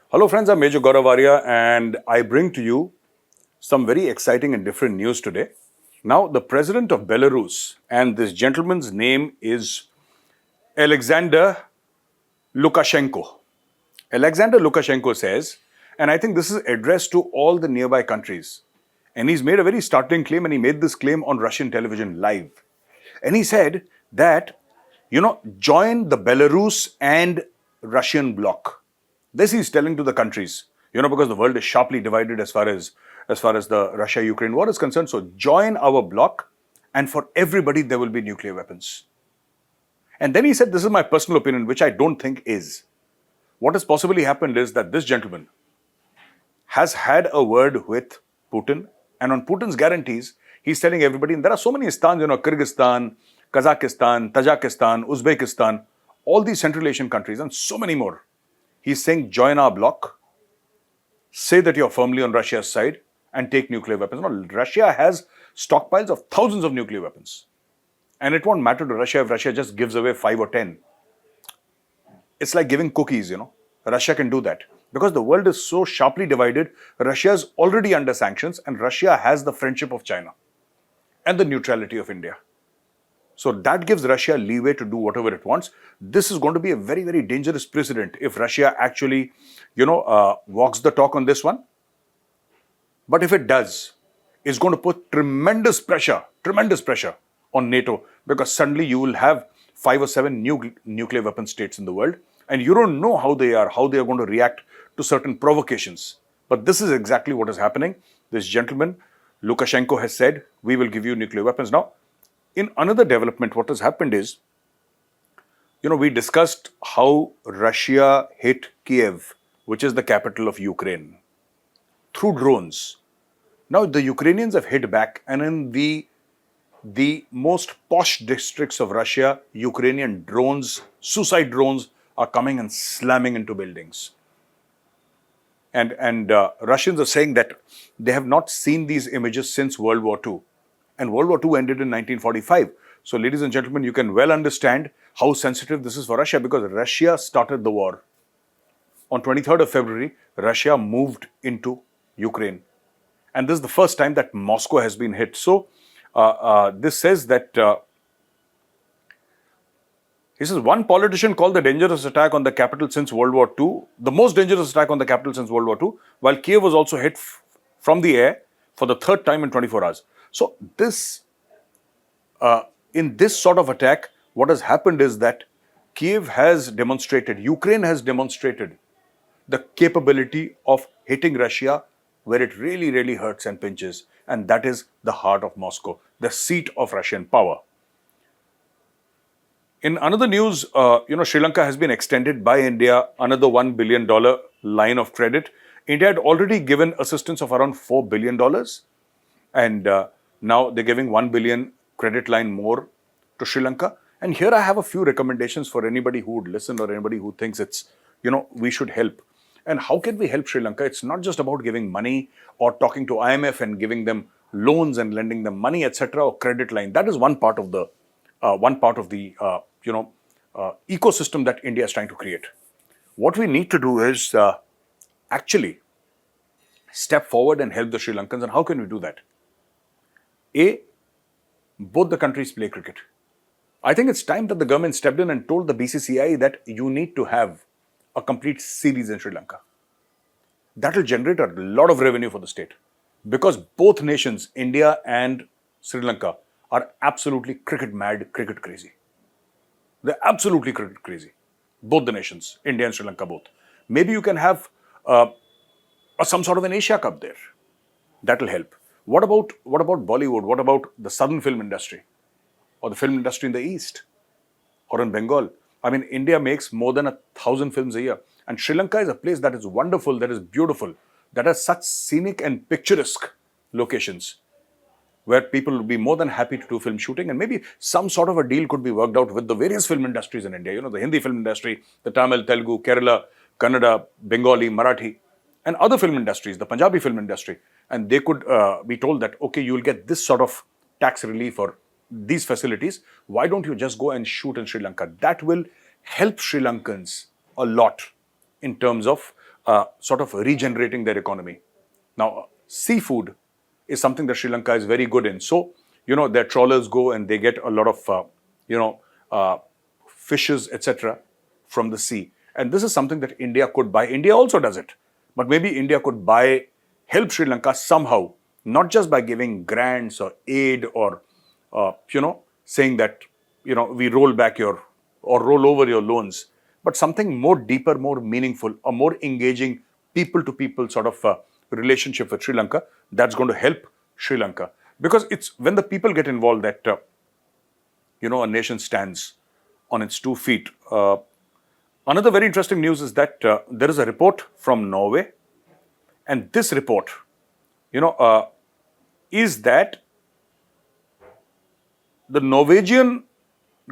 Hello friends, I'm Major Gaurav Arya and I bring to you some very exciting and different news today. Now, the president of Belarus, and this gentleman's name is Alexander Lukashenko. Alexander Lukashenko says, and I think this is addressed to all the nearby countries, and he's made a very startling claim, and he made this claim on Russian television live. And he said that, join the Belarus and Russian bloc. This he's telling to the countries, because the world is sharply divided as far as the Russia-Ukraine war is concerned. So join our bloc, and for everybody there will be nuclear weapons. And then he said, this is my personal opinion, which I don't think is. What has possibly happened is that this gentleman has had a word with Putin, and on Putin's guarantees, he's telling everybody, and there are so many stans, Kyrgyzstan, Kazakhstan, Tajikistan, Uzbekistan, all these Central Asian countries, and so many more. He's saying, join our bloc, say that you're firmly on Russia's side, and take nuclear weapons. Now, Russia has stockpiles of thousands of nuclear weapons. And it won't matter to Russia if Russia just gives away 5 or 10. It's like giving cookies, Russia can do that. Because the world is so sharply divided, Russia is already under sanctions, and Russia has the friendship of China and the neutrality of India. So that gives Russia leeway to do whatever it wants. This is going to be a very, very dangerous precedent if Russia actually, walks the talk on this one. But if it does, it's going to put tremendous pressure on NATO, because suddenly you will have 5 or 7 nuclear weapon states in the world, and you don't know how they are going to react to certain provocations. But this is exactly what is happening. This gentleman, Lukashenko, has said, we will give you nuclear weapons. Now, in another development, what has happened is, we discussed how Russia hit Kiev, which is the capital of Ukraine, through drones. Now, the Ukrainians have hit back, and in the most posh districts of Russia, Ukrainian drones, suicide drones, are coming and slamming into buildings. And Russians are saying that they have not seen these images since World War II. And World War II ended in 1945. So, ladies and gentlemen, you can well understand how sensitive this is for Russia, because Russia started the war. On 23rd of February, Russia moved into Ukraine. And this is the first time that Moscow has been hit. So, this says that, he says, one politician called the dangerous attack on the capital since World War II, the most dangerous attack on the capital since World War II, while Kiev was also hit from the air for the third time in 24 hours. So, in this sort of attack, what has happened is that Ukraine has demonstrated the capability of hitting Russia where it really, really hurts and pinches. And that is the heart of Moscow, the seat of Russian power. In another news, Sri Lanka has been extended by India another $1 billion line of credit. India had already given assistance of around $4 billion. And now they're giving $1 billion credit line more to Sri Lanka. And here I have a few recommendations for anybody who would listen, or anybody who thinks it's, we should help. And how can we help Sri Lanka? It's not just about giving money or talking to IMF and giving them loans and lending them money, etc., or credit line. That is one part of the ecosystem that India is trying to create. What we need to do is actually step forward and help the Sri Lankans. And how can we do that? Both the countries play cricket. I think it's time that the government stepped in and told the BCCI that you need to have a complete series in Sri Lanka. That will generate a lot of revenue for the state, because both nations, India and Sri Lanka, are absolutely cricket mad, cricket crazy. They're absolutely cricket crazy. Both the nations, India and Sri Lanka both. Maybe you can have some sort of an Asia Cup there. That will help. What about Bollywood? What about the southern film industry? Or the film industry in the east? Or in Bengal? I mean, India makes more than 1,000 films a year. And Sri Lanka is a place that is wonderful, that is beautiful, that has such scenic and picturesque locations, where people will be more than happy to do film shooting, and maybe some sort of a deal could be worked out with the various film industries in India. The Hindi film industry, the Tamil, Telugu, Kerala, Kannada, Bengali, Marathi, and other film industries, the Punjabi film industry. And they could be told that, okay, you will get this sort of tax relief or these facilities. Why don't you just go and shoot in Sri Lanka? That will help Sri Lankans a lot in terms of sort of regenerating their economy. Now, seafood is something that Sri Lanka is very good in. So, their trawlers go and they get a lot of, fishes, etc., from the sea. And this is something that India could buy. India also does it. But maybe India could help Sri Lanka somehow, not just by giving grants or aid or, saying that, we roll back or roll over your loans, but something more deeper, more meaningful, a more engaging people to people sort of relationship with Sri Lanka that's going to help Sri Lanka. Because it's when the people get involved that, a nation stands on its 2 feet. Another very interesting news is that there is a report from Norway, and this report, is that the Norwegian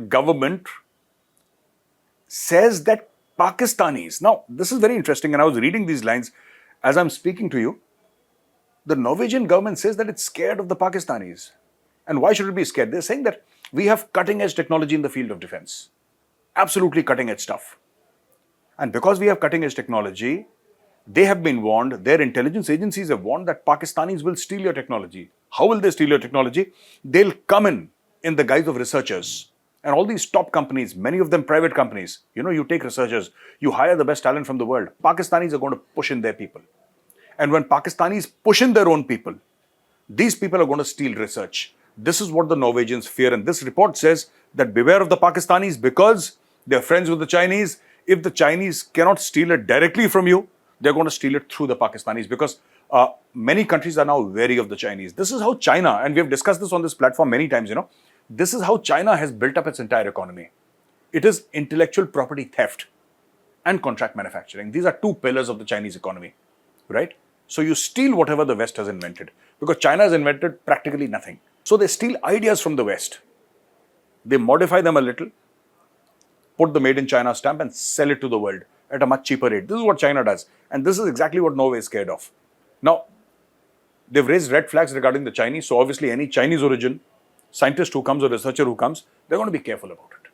government says that Pakistanis, now this is very interesting, and I was reading these lines as I'm speaking to you. The Norwegian government says that it's scared of the Pakistanis. And why should it be scared? They're saying that we have cutting edge technology in the field of defense. Absolutely cutting edge stuff. And because we have cutting edge technology, they have been warned, their intelligence agencies have warned that Pakistanis will steal your technology. How will they steal your technology? They'll come in the guise of researchers. And all these top companies, many of them private companies, you take researchers, you hire the best talent from the world. Pakistanis are going to push in their people. And when Pakistanis push in their own people, these people are going to steal research. This is what the Norwegians fear. And this report says that beware of the Pakistanis because they're friends with the Chinese. If the Chinese cannot steal it directly from you, they're going to steal it through the Pakistanis because many countries are now wary of the Chinese. This is how China, and we have discussed this on this platform many times, this is how China has built up its entire economy. It is intellectual property theft and contract manufacturing. These are two pillars of the Chinese economy, right? So you steal whatever the West has invented because China has invented practically nothing. So they steal ideas from the West. They modify them a little, put the made in China stamp and sell it to the world at a much cheaper rate. This is what China does. And this is exactly what Norway is scared of. Now, they've raised red flags regarding the Chinese. So obviously any Chinese origin scientist who comes or researcher who comes, they're going to be careful about it.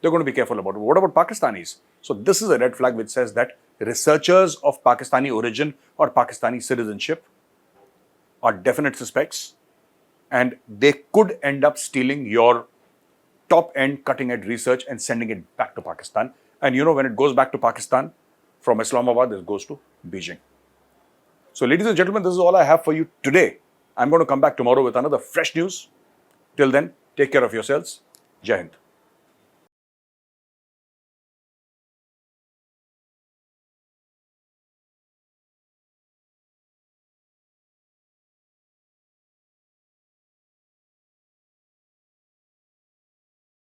They're going to be careful about it. What about Pakistanis? So this is a red flag which says that researchers of Pakistani origin or Pakistani citizenship are definite suspects and they could end up stealing your top-end cutting-edge research and sending it back to Pakistan. And when it goes back to Pakistan from Islamabad, it goes to Beijing. So ladies and gentlemen, this is all I have for you today. I'm going to come back tomorrow with another fresh news. Till then, take care of yourselves. Jai Hind.